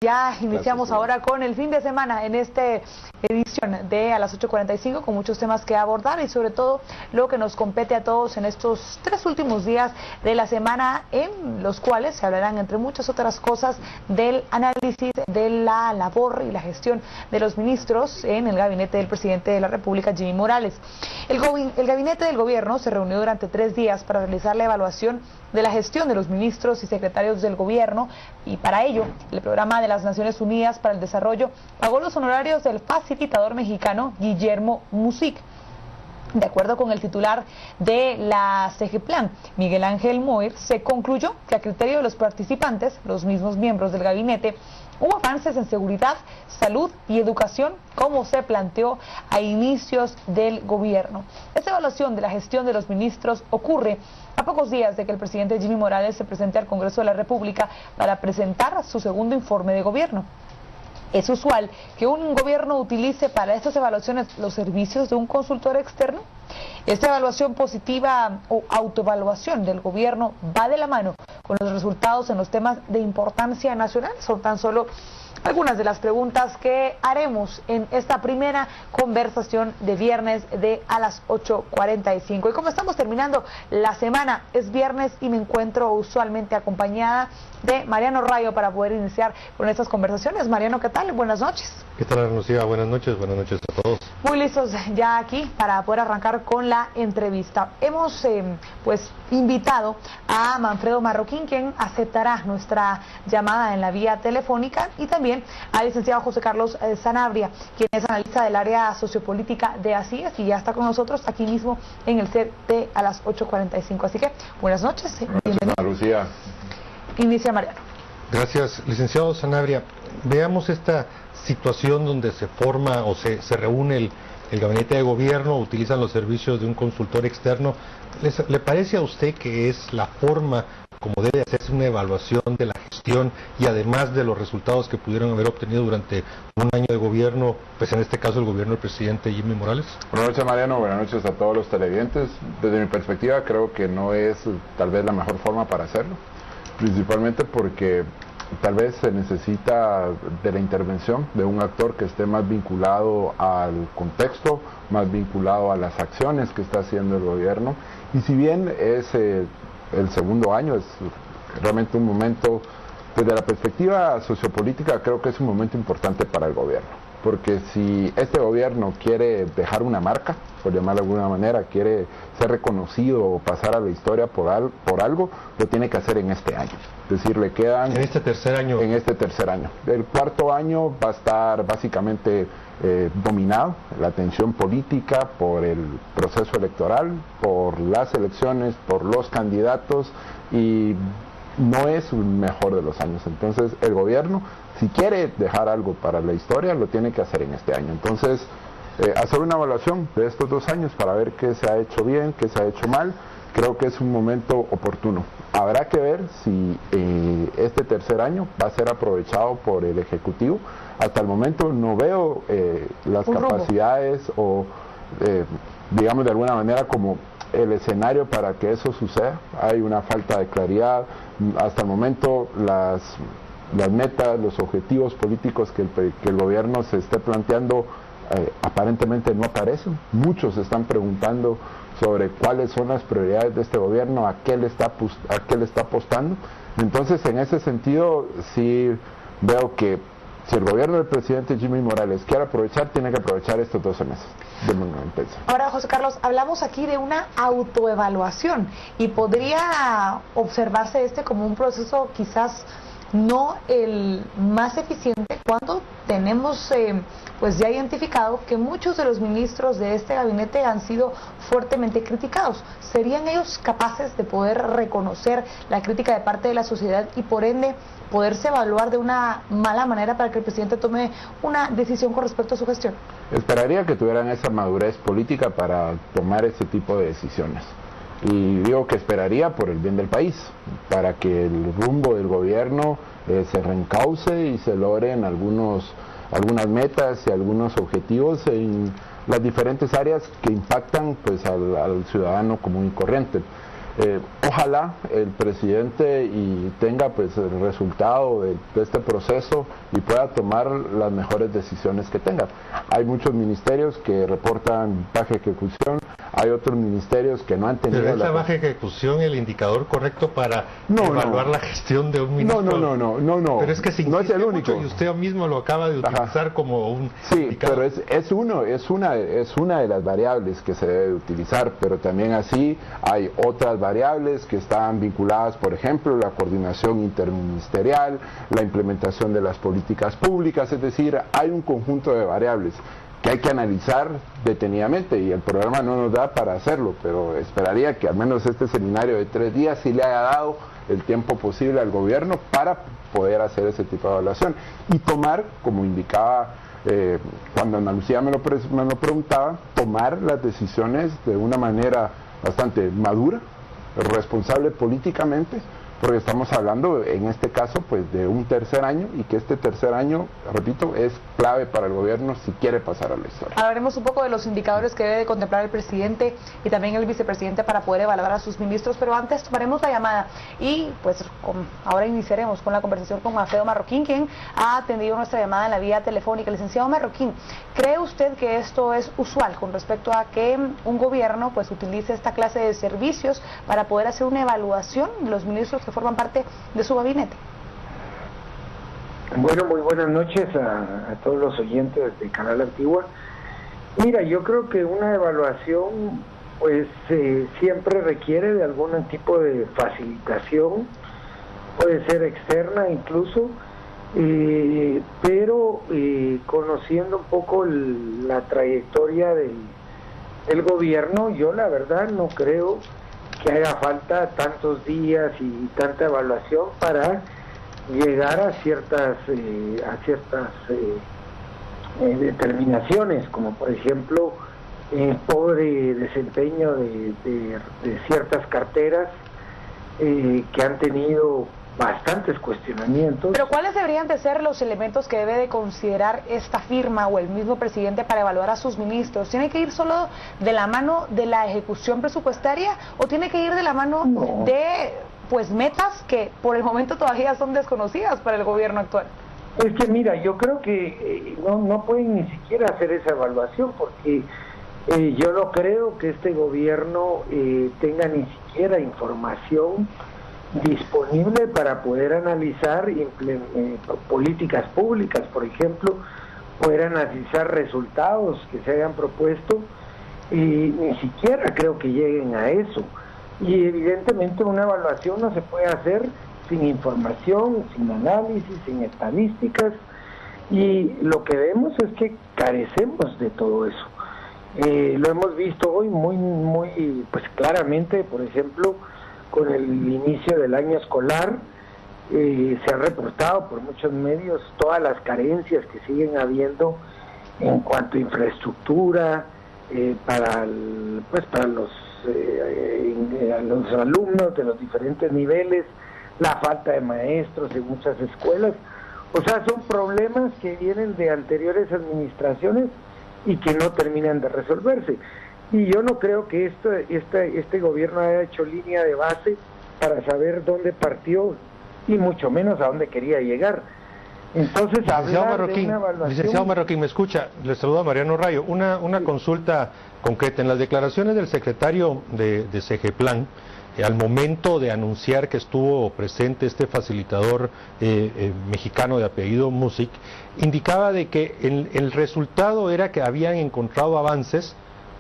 Ya iniciamos ahora con el fin de semana en esta edición de A las 8:45 con muchos temas que abordar y sobre todo lo que nos compete a todos en estos 3 últimos días de la semana, en los cuales se hablarán, entre muchas otras cosas, del análisis de la labor y la gestión de los ministros en el gabinete del presidente de la República, Jimmy Morales. El gabinete del gobierno se reunió durante 3 días para realizar la evaluación de la gestión de los ministros y secretarios del gobierno, y para ello el programa de las Naciones Unidas para el Desarrollo pagó los honorarios del facilitador mexicano Guillermo Music. De acuerdo con el titular de la CEGEPLAN, Miguel Ángel Moir, se concluyó que a criterio de los participantes, los mismos miembros del gabinete, hubo avances en seguridad, salud y educación, como se planteó a inicios del gobierno. Esta evaluación de la gestión de los ministros ocurre a pocos días de que el presidente Jimmy Morales se presente al Congreso de la República para presentar su segundo informe de gobierno. ¿Es usual que un gobierno utilice para estas evaluaciones los servicios de un consultor externo? Esta evaluación positiva o autoevaluación del gobierno va de la mano con los resultados en los temas de importancia nacional. Son tan solo algunas de las preguntas que haremos en esta primera conversación de viernes de A las 8:45. Y como estamos terminando la semana, es viernes y me encuentro usualmente acompañada de Mariano Rayo para poder iniciar con estas conversaciones. Mariano, ¿qué tal? Buenas noches. ¿Qué tal, Lucía? Buenas noches a todos. Muy listos ya aquí para poder arrancar con la entrevista. Hemos invitado a Manfredo Marroquín, quien aceptará nuestra llamada en la vía telefónica, y también al licenciado José Carlos Sanabria, quien es analista del área sociopolítica de ACIES y ya está con nosotros aquí mismo en el set de A las 8:45. Así que buenas noches. Buenas noches, Lucía. Inicia Mariano. Gracias, licenciado Sanabria. Veamos esta situación donde se forma o se reúne el gabinete de gobierno, utilizan los servicios de un consultor externo. ¿Le parece a usted que es la forma como debe hacerse una evaluación de la gestión y además de los resultados que pudieron haber obtenido durante un año de gobierno, pues en este caso el gobierno del presidente Jimmy Morales? Buenas noches, Mariano, buenas noches a todos los televidentes. Desde mi perspectiva creo que no es tal vez la mejor forma para hacerlo, principalmente porque tal vez se necesita de la intervención de un actor que esté más vinculado al contexto, más vinculado a las acciones que está haciendo el gobierno. Y si bien es el segundo año, es realmente un momento, desde la perspectiva sociopolítica, creo que es un momento importante para el gobierno. Porque si este gobierno quiere dejar una marca, por llamarlo de alguna manera, quiere ser reconocido o pasar a la historia por algo, lo tiene que hacer en este año. Es decir, le quedan... En este tercer año. En este tercer año. El cuarto año va a estar básicamente dominado, la atención política, por el proceso electoral, por las elecciones, por los candidatos, y no es un mejor de los años. Entonces el gobierno, si quiere dejar algo para la historia, lo tiene que hacer en este año. Entonces, hacer una evaluación de estos 2 años para ver qué se ha hecho bien, qué se ha hecho mal, creo que es un momento oportuno. Habrá que ver si este tercer año va a ser aprovechado por el Ejecutivo. Hasta el momento no veo las capacidades o, digamos de alguna manera, como el escenario para que eso suceda. Hay una falta de claridad. Hasta el momento las metas, los objetivos políticos que el gobierno se esté planteando aparentemente no aparecen. Muchos se están preguntando sobre cuáles son las prioridades de este gobierno, a qué le está apostando. Entonces, en ese sentido, sí veo que si el gobierno del presidente Jimmy Morales quiere aprovechar, tiene que aprovechar estos 12 meses de momento. Ahora, José Carlos, hablamos aquí de una autoevaluación y podría observarse como un proceso quizás no el más eficiente cuando tenemos ya identificado que muchos de los ministros de este gabinete han sido fuertemente criticados. ¿Serían ellos capaces de poder reconocer la crítica de parte de la sociedad y por ende poderse evaluar de una mala manera para que el presidente tome una decisión con respecto a su gestión? Esperaría que tuvieran esa madurez política para tomar ese tipo de decisiones. Y digo que esperaría por el bien del país, para que el rumbo del gobierno se reencauce y se logren algunas metas y algunos objetivos en las diferentes áreas que impactan pues al ciudadano común y corriente. Ojalá el presidente y tenga pues el resultado de este proceso y pueda tomar las mejores decisiones que tenga. Hay muchos ministerios que reportan baja ejecución, hay otros ministerios que no han tenido... ¿Pero es la baja ejecución el indicador correcto para evaluar la gestión de un ministro? No. Pero es que se no es el único. Y usted mismo lo acaba de utilizar como un indicador. Pero es una de las variables que se debe utilizar, pero también así hay otras variables que están vinculadas, por ejemplo, la coordinación interministerial, la implementación de las políticas públicas, es decir, hay un conjunto de variables que hay que analizar detenidamente y el programa no nos da para hacerlo, pero esperaría que al menos este seminario de 3 días sí le haya dado el tiempo posible al gobierno para poder hacer ese tipo de evaluación y tomar, como indicaba cuando Ana Lucía me lo preguntaba, tomar las decisiones de una manera bastante madura, responsable políticamente, porque estamos hablando en este caso pues de un tercer año y que este tercer año, repito, es clave para el gobierno si quiere pasar a la historia. Hablaremos un poco de los indicadores que debe contemplar el presidente y también el vicepresidente para poder evaluar a sus ministros, pero antes tomaremos la llamada y pues ahora iniciaremos con la conversación con Alfredo Marroquín, quien ha atendido nuestra llamada en la vía telefónica. Licenciado Marroquín, ¿cree usted que esto es usual con respecto a que un gobierno pues utilice esta clase de servicios para poder hacer una evaluación de los ministros que forman parte de su gabinete? Bueno, muy buenas noches a todos los oyentes de Canal Antigua. Mira, yo creo que una evaluación pues siempre requiere de algún tipo de facilitación, puede ser externa incluso, pero conociendo un poco la trayectoria del gobierno, yo la verdad no creo que haga falta tantos días y tanta evaluación para llegar a ciertas determinaciones, como por ejemplo el pobre desempeño de ciertas carteras que han tenido bastantes cuestionamientos. Pero ¿cuáles deberían de ser los elementos que debe de considerar esta firma o el mismo presidente para evaluar a sus ministros? ¿Tiene que ir solo de la mano de la ejecución presupuestaria o tiene que ir de la mano de pues metas que por el momento todavía son desconocidas para el gobierno actual? Es que mira, yo creo que no pueden ni siquiera hacer esa evaluación porque yo no creo que este gobierno tenga ni siquiera información disponible para poder analizar políticas públicas, por ejemplo, poder analizar resultados que se hayan propuesto y ni siquiera creo que lleguen a eso. Y evidentemente una evaluación no se puede hacer sin información, sin análisis, sin estadísticas, y lo que vemos es que carecemos de todo eso. Lo hemos visto hoy muy pues claramente, por ejemplo, con el inicio del año escolar, se ha reportado por muchos medios todas las carencias que siguen habiendo en cuanto a infraestructura para los alumnos de los diferentes niveles, la falta de maestros en muchas escuelas. O sea, son problemas que vienen de anteriores administraciones y que no terminan de resolverse. Y yo no creo que este gobierno haya hecho línea de base para saber dónde partió y mucho menos a dónde quería llegar. Entonces, Licenciado Marroquín, ¿me escucha? Le saluda Mariano Rayo. Una consulta concreta. En las declaraciones del secretario de Segeplan, al momento de anunciar que estuvo presente este facilitador mexicano de apellido Music, indicaba de que el resultado era que habían encontrado avances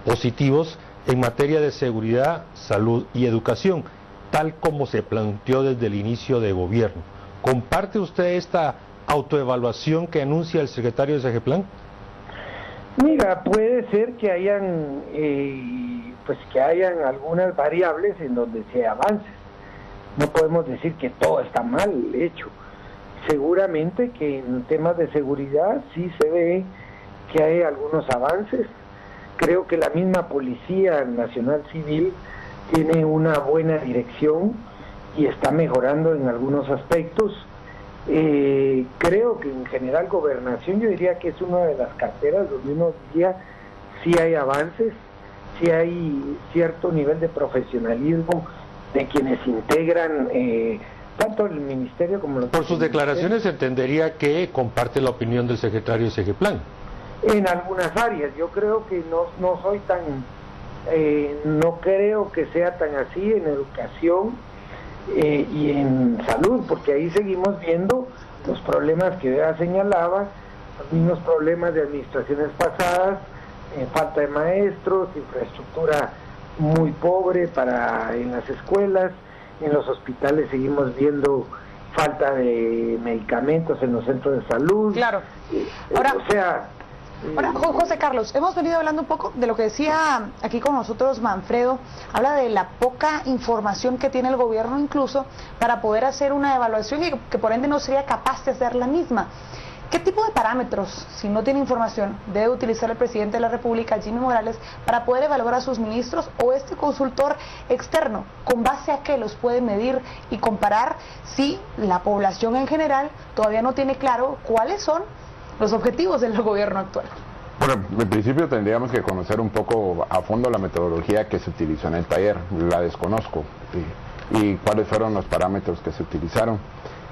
positivos en materia de seguridad, salud y educación, tal como se planteó desde el inicio de gobierno. ¿Comparte usted esta autoevaluación que anuncia el secretario de Segeplan? Mira, puede ser que hayan algunas variables en donde se avances. No podemos decir que todo está mal hecho. Seguramente que en temas de seguridad sí se ve que hay algunos avances. Creo que la misma Policía Nacional Civil tiene una buena dirección y está mejorando en algunos aspectos. Creo que en general Gobernación yo diría que es una de las carteras donde uno diría sí hay avances, sí hay cierto nivel de profesionalismo de quienes integran tanto el ministerio como los... Por sus declaraciones entendería que comparte la opinión del secretario de Segeplan. En algunas áreas, yo creo que no soy tan, no creo que sea tan así en educación y en salud, porque ahí seguimos viendo los problemas que Bea señalaba, los mismos problemas de administraciones pasadas, falta de maestros, infraestructura muy pobre en las escuelas, en los hospitales seguimos viendo falta de medicamentos en los centros de salud. Claro. Ahora, José Carlos, hemos venido hablando un poco de lo que decía aquí con nosotros Manfredo, habla de la poca información que tiene el gobierno incluso para poder hacer una evaluación y que por ende no sería capaz de hacer la misma. ¿Qué tipo de parámetros, si no tiene información, debe utilizar el presidente de la República, Jimmy Morales, para poder evaluar a sus ministros o este consultor externo? ¿Con base a qué los puede medir y comparar si la población en general todavía no tiene claro cuáles son los objetivos del gobierno actual? Bueno, en principio tendríamos que conocer un poco a fondo la metodología que se utilizó en el taller, la desconozco, y cuáles fueron los parámetros que se utilizaron.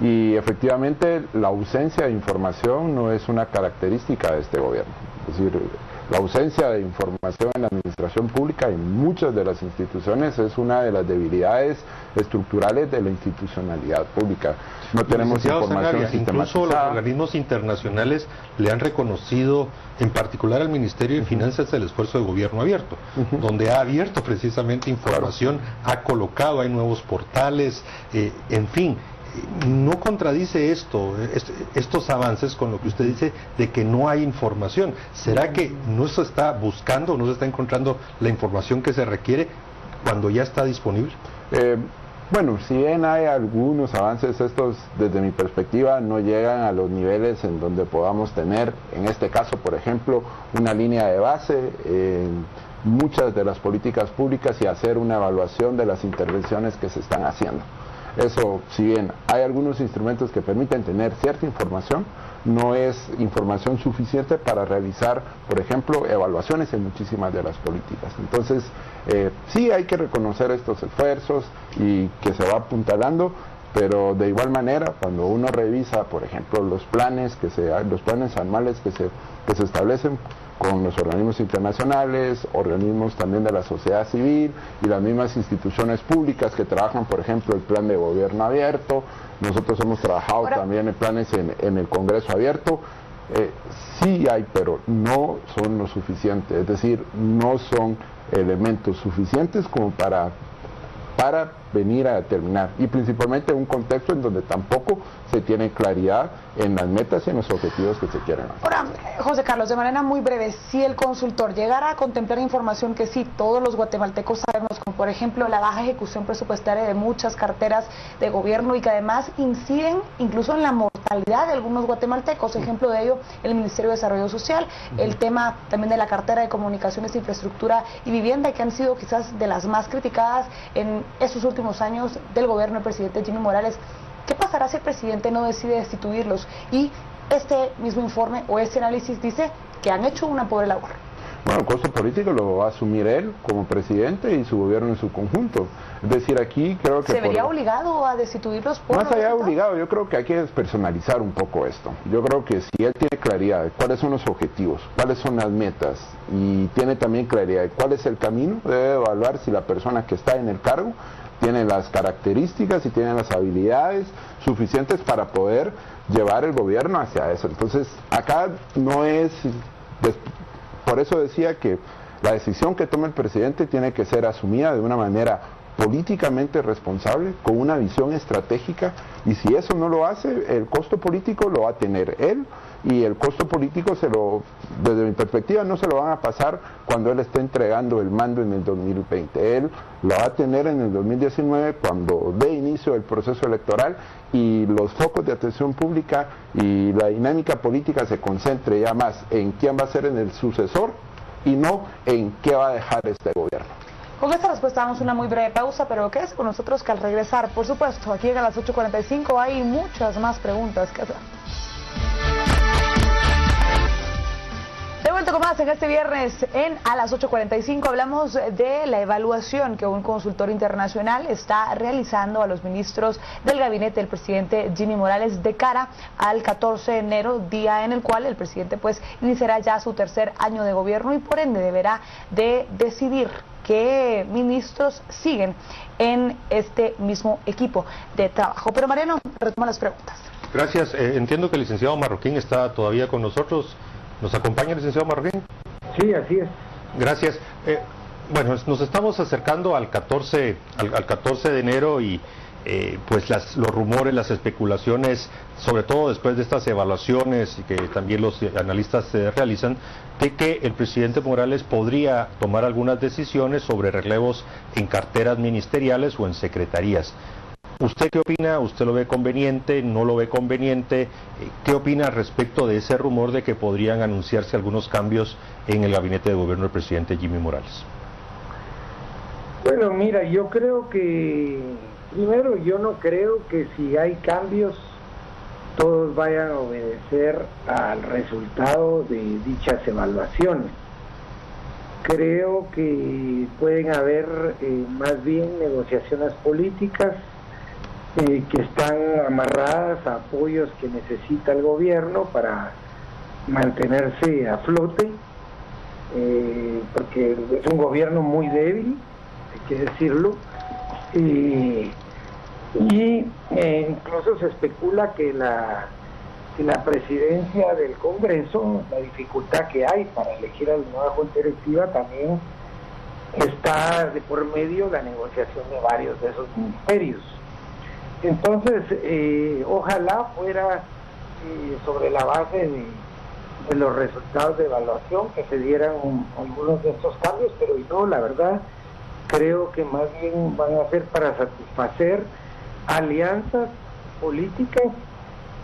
Y efectivamente la ausencia de información no es una característica de este gobierno. Es decir, la ausencia de información en la administración pública en muchas de las instituciones es una de las debilidades estructurales de la institucionalidad pública. No tenemos información sistematizada. Incluso los organismos internacionales le han reconocido, en particular al Ministerio de Finanzas, el esfuerzo de gobierno abierto, donde ha abierto precisamente información, ha colocado, hay nuevos portales, en fin. ¿No contradice estos avances con lo que usted dice de que no hay información? ¿Será que no se está buscando, no se está encontrando la información que se requiere cuando ya está disponible? Bueno, si bien hay algunos avances, estos desde mi perspectiva no llegan a los niveles en donde podamos tener, en este caso por ejemplo, una línea de base en muchas de las políticas públicas y hacer una evaluación de las intervenciones que se están haciendo. Eso, si bien hay algunos instrumentos que permiten tener cierta información, no es información suficiente para realizar, por ejemplo, evaluaciones en muchísimas de las políticas. Entonces, sí hay que reconocer estos esfuerzos y que se va apuntalando, pero de igual manera, cuando uno revisa, por ejemplo, los planes anuales que se establecen con los organismos internacionales, organismos también de la sociedad civil y las mismas instituciones públicas que trabajan, por ejemplo, el plan de gobierno abierto. Nosotros hemos trabajado también en planes en el Congreso abierto. Sí hay, pero no son lo suficiente, es decir, no son elementos suficientes como para venir a determinar, y principalmente en un contexto en donde tampoco se tiene claridad en las metas y en los objetivos que se quieren hacer. Ahora, José Carlos, de manera muy breve, si el consultor llegara a contemplar información que sí todos los guatemaltecos sabemos, como por ejemplo la baja ejecución presupuestaria de muchas carteras de gobierno y que además inciden incluso en la mortalidad de algunos guatemaltecos, ejemplo de ello el Ministerio de Desarrollo Social, el tema también de la cartera de Comunicaciones, Infraestructura y Vivienda, que han sido quizás de las más criticadas en estos últimos años del gobierno del presidente Jimmy Morales. ¿Qué pasará si el presidente no decide destituirlos? Y este mismo informe o este análisis dice que han hecho una pobre labor. Bueno, el costo político lo va a asumir él como presidente y su gobierno en su conjunto. Es decir, aquí creo que... ¿Se vería obligado a destituirlos por... Más allá de obligado, yo creo que hay que despersonalizar un poco esto. Yo creo que si él tiene claridad de cuáles son los objetivos, cuáles son las metas y tiene también claridad de cuál es el camino, debe evaluar si la persona que está en el cargo tiene las características y tiene las habilidades suficientes para poder llevar el gobierno hacia eso. Entonces, acá no es... Por eso decía que la decisión que toma el presidente tiene que ser asumida de una manera políticamente responsable, con una visión estratégica, y si eso no lo hace, el costo político lo va a tener él, y el costo político desde mi perspectiva no se lo van a pasar cuando él esté entregando el mando en el 2020. Él lo va a tener en el 2019 cuando dé inicio el proceso electoral y los focos de atención pública y la dinámica política se concentre ya más en quién va a ser en el sucesor y no en qué va a dejar este gobierno. Con esta respuesta damos una muy breve pausa, pero quédese con nosotros que al regresar, por supuesto, aquí a las 8:45 hay muchas más preguntas que hacer. De vuelta Vuelta con más en este viernes a las 8:45 hablamos de la evaluación que un consultor internacional está realizando a los ministros del gabinete del presidente Jimmy Morales de cara al 14 de enero, día en el cual el presidente pues iniciará ya su tercer año de gobierno y por ende deberá de decidir qué ministros siguen en este mismo equipo de trabajo. Pero Mariano, retoma las preguntas. Gracias. Entiendo que el licenciado Marroquín está todavía con nosotros. ¿Nos acompaña el licenciado Marroquín? Sí, así es. Gracias. Bueno, nos estamos acercando al 14 de enero y pues los rumores, las especulaciones, sobre todo después de estas evaluaciones que también los analistas realizan, de que el presidente Morales podría tomar algunas decisiones sobre relevos en carteras ministeriales o en secretarías. ¿Usted qué opina? ¿Usted lo ve conveniente? ¿No lo ve conveniente? ¿Qué opina respecto de ese rumor de que podrían anunciarse algunos cambios en el gabinete de gobierno del presidente Jimmy Morales? Bueno, mira, yo creo que, primero, yo no creo que si hay cambios, todos vayan a obedecer al resultado de dichas evaluaciones. Creo que pueden haber más bien negociaciones políticas que están amarradas a apoyos que necesita el gobierno para mantenerse a flote, porque es un gobierno muy débil, hay que decirlo, y incluso se especula que la presidencia del Congreso, la dificultad que hay para elegir a la nueva junta directiva, también está de por medio la negociación de varios de esos ministerios. Entonces, ojalá fuera sobre la base de los resultados de evaluación que se dieran algunos de estos cambios, pero no, la verdad, creo que más bien van a ser para satisfacer alianzas políticas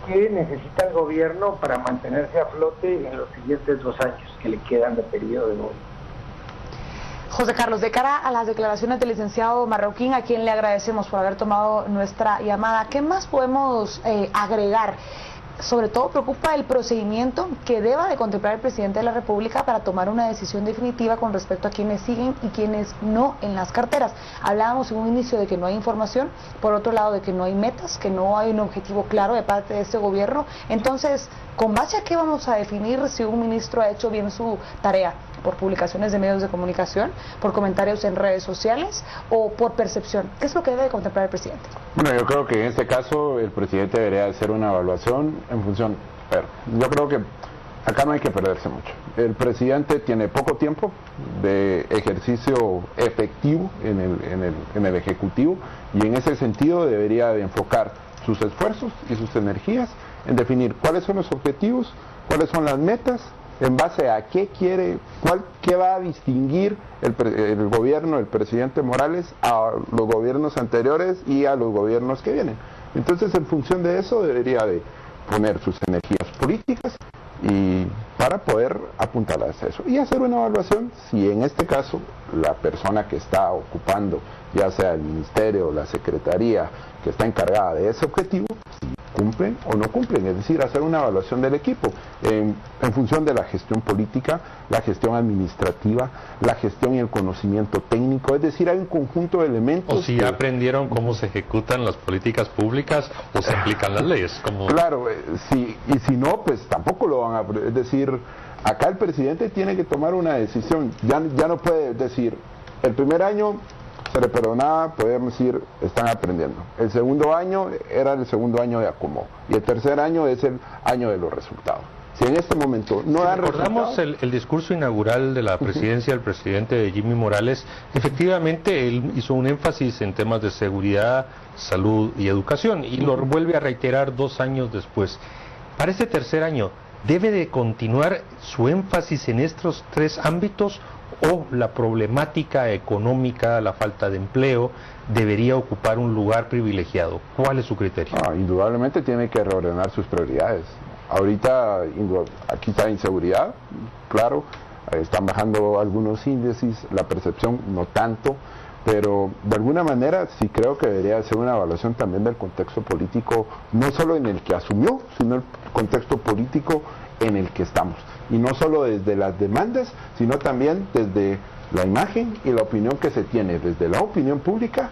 que necesita el gobierno para mantenerse a flote en los siguientes 2 años que le quedan de periodo de gobierno. José Carlos, de cara a las declaraciones del licenciado Marroquín, a quien le agradecemos por haber tomado nuestra llamada, ¿qué más podemos agregar? Sobre todo preocupa el procedimiento que deba de contemplar el presidente de la República para tomar una decisión definitiva con respecto a quienes siguen y quienes no en las carteras. Hablábamos en un inicio de que no hay información, por otro lado de que no hay metas, que no hay un objetivo claro de parte de este gobierno. Entonces, ¿con base a qué vamos a definir si un ministro ha hecho bien su tarea? ¿Por publicaciones de medios de comunicación, por comentarios en redes sociales o por percepción? ¿Qué es lo que debe de contemplar el presidente? Bueno, yo creo que en este caso el presidente debería hacer una evaluación en función. Pero yo creo que acá no hay que perderse mucho. El presidente tiene poco tiempo de ejercicio efectivo en el Ejecutivo y en ese sentido debería de enfocar sus esfuerzos y sus energías en definir cuáles son los objetivos, cuáles son las metas, en base a qué quiere, qué va a distinguir el gobierno del presidente Morales a los gobiernos anteriores y a los gobiernos que vienen. Entonces, en función de eso, debería de poner sus energías políticas y para poder apuntar a eso y hacer una evaluación si en este caso la persona que está ocupando, ya sea el ministerio o la secretaría que está encargada de ese objetivo, cumplen o no cumplen, es decir, hacer una evaluación del equipo en función de la gestión política, la gestión administrativa, la gestión y el conocimiento técnico, es decir, hay un conjunto de elementos. O si ya aprendieron cómo se ejecutan las políticas públicas o se aplican las leyes. Como... Claro, y si no, pues tampoco lo van a aprender, es decir, acá el presidente tiene que tomar una decisión, ya no puede decir, el primer año se le perdonaba, podemos decir, están aprendiendo. El segundo año era el segundo año de acomodo. Y el tercer año es el año de los resultados. Si en este momento no da resultados... Recordamos el discurso inaugural de la presidencia del presidente Jimmy Morales. Efectivamente, él hizo un énfasis en temas de seguridad, salud y educación. Y lo vuelve a reiterar 2 años después. Para este tercer año, ¿debe de continuar su énfasis en estos 3 ámbitos o la problemática económica, la falta de empleo, debería ocupar un lugar privilegiado? ¿Cuál es su criterio? Indudablemente tiene que reordenar sus prioridades. Ahorita aquí está inseguridad, claro, están bajando algunos índices, la percepción no tanto, pero de alguna manera sí creo que debería hacer una evaluación también del contexto político, no solo en el que asumió, sino el contexto político en el que estamos. y no solo desde las demandas, sino también desde la imagen y la opinión que se tiene desde la opinión pública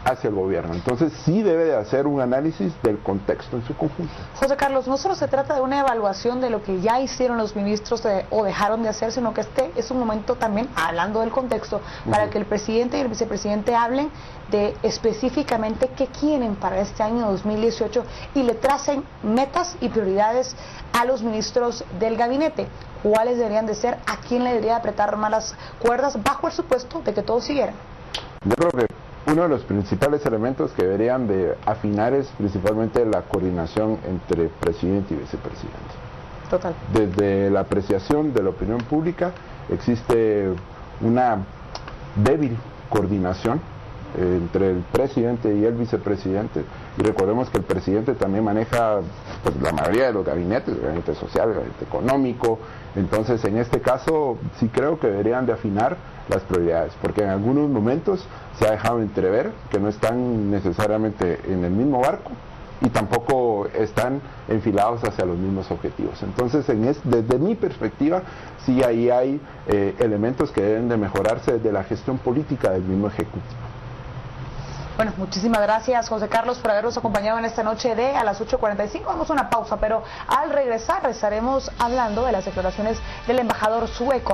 hacia el gobierno. Entonces sí debe de hacer un análisis del contexto en su conjunto. José Carlos, no solo se trata de una evaluación de lo que ya hicieron los ministros o dejaron de hacer, sino que este es un momento también, hablando del contexto, para que el presidente y el vicepresidente hablen de específicamente qué quieren para este año 2018 y le tracen metas y prioridades a los ministros del gabinete. ¿Cuáles deberían de ser? ¿A quién le debería apretar más las cuerdas bajo el supuesto de que todos siguieran? Yo creo que uno de los principales elementos que deberían de afinar es principalmente la coordinación entre presidente y vicepresidente. Total. Desde la apreciación de la opinión pública existe una débil coordinación entre el presidente y el vicepresidente, y recordemos que el presidente también maneja pues, la mayoría de los gabinetes, el gabinete social, el gabinete económico. Entonces en este caso sí creo que deberían de afinar las prioridades, porque en algunos momentos se ha dejado entrever que no están necesariamente en el mismo barco y tampoco están enfilados hacia los mismos objetivos. Entonces desde mi perspectiva sí ahí hay elementos que deben de mejorarse desde la gestión política del mismo ejecutivo. Bueno, muchísimas gracias, José Carlos, por habernos acompañado en esta noche de a las 8:45. Vamos a una pausa, pero al regresar estaremos hablando de las declaraciones del embajador sueco.